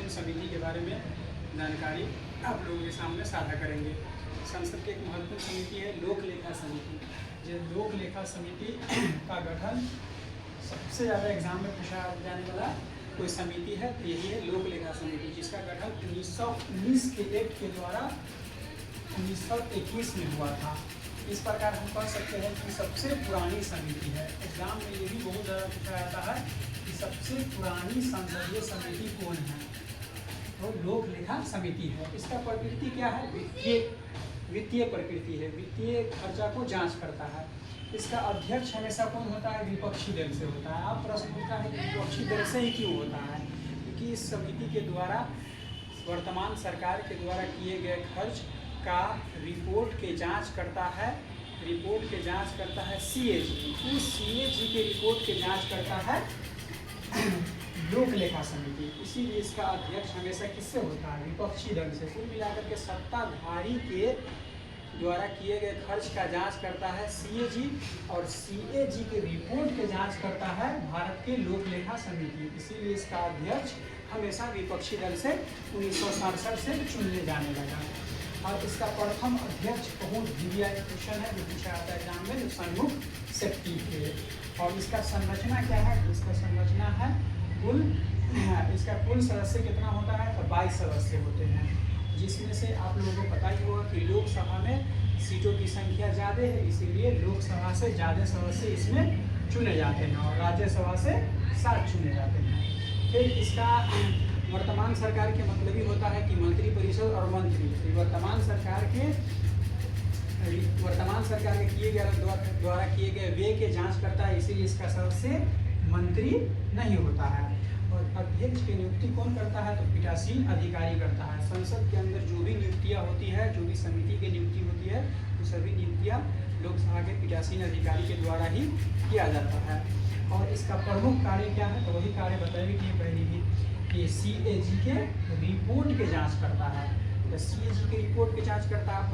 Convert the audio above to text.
महत्वपूर्ण समिति के बारे में जानकारी आप लोगों के सामने साझा करेंगे। संसद की एक महत्वपूर्ण समिति है लोक लेखा समिति। ये लोक लेखा समिति का गठन सबसे ज़्यादा एग्जाम में पूछा जाने वाला कोई समिति है तो यही है लोक लेखा समिति, जिसका गठन 1919 के एक्ट के द्वारा 1921 में हुआ था। इस प्रकार हम कह सकते हैं कि सबसे पुरानी समिति है। एग्जाम में ये भी बहुत ज़्यादा पूछा जाता है कि सबसे पुरानी संसदीय समिति कौन है, तो लोक लेखा समिति है। इसका प्रकृति क्या है? वित्तीय प्रकृति है, वित्तीय खर्चा को जांच करता है। इसका अध्यक्ष हमेशा कौन होता है? विपक्षी दल से होता है। आप प्रश्न उठता है कि विपक्षी दल से ही क्यों होता है? क्योंकि इस समिति के द्वारा वर्तमान सरकार के द्वारा किए गए खर्च का रिपोर्ट के जांच करता है CAG। उस CAG के रिपोर्ट के जांच करता है लोक लेखा समिति। इसीलिए इसका अध्यक्ष हमेशा किससे होता है? विपक्षी दल से। कुल मिलाकर के सत्ताधारी के द्वारा किए गए खर्च का जांच करता है CAG और CAG के रिपोर्ट के जांच करता है भारत के लोक लेखा समिति। इसीलिए इसका अध्यक्ष हमेशा विपक्षी दल से 1967 से चुनने जाने लगा। और इसका प्रथम अध्यक्ष बहुत दिव्या क्वेश्चन है जो पूछा जाता है एग्जाम में, सन्मुख सेट्टी थे। और इसका संरचना क्या है? इसका संरचना है इसका कुल सदस्य कितना होता है? तो 22 सदस्य होते हैं, जिसमें से आप लोगों को पता ही होगा कि लोकसभा में सीटों की संख्या ज़्यादा है, इसीलिए लोकसभा से ज़्यादा सदस्य इसमें चुने जाते हैं और राज्यसभा से 7 चुने जाते हैं। फिर इसका वर्तमान सरकार के मतलब ही होता है कि मंत्री परिषद और मंत्री वर्तमान सरकार के किए गए द्वारा किए गए व्यय के जांच करता है, इसीलिए इसका सदस्य मंत्री नहीं होता है। और अध्यक्ष की नियुक्ति कौन करता है? तो पीठासीन अधिकारी करता है। संसद के अंदर जो भी नियुक्तियां होती है, जो भी समिति की नियुक्ति होती है, वो सभी नियुक्तियां लोकसभा के पीठासीन अधिकारी के द्वारा ही किया जाता है। और इसका प्रमुख कार्य क्या है? तो वही कार्य बताएगी कि पहले ही कि CAG के रिपोर्ट के जांच करता है। तो CAG के रिपोर्ट के जांच करता है।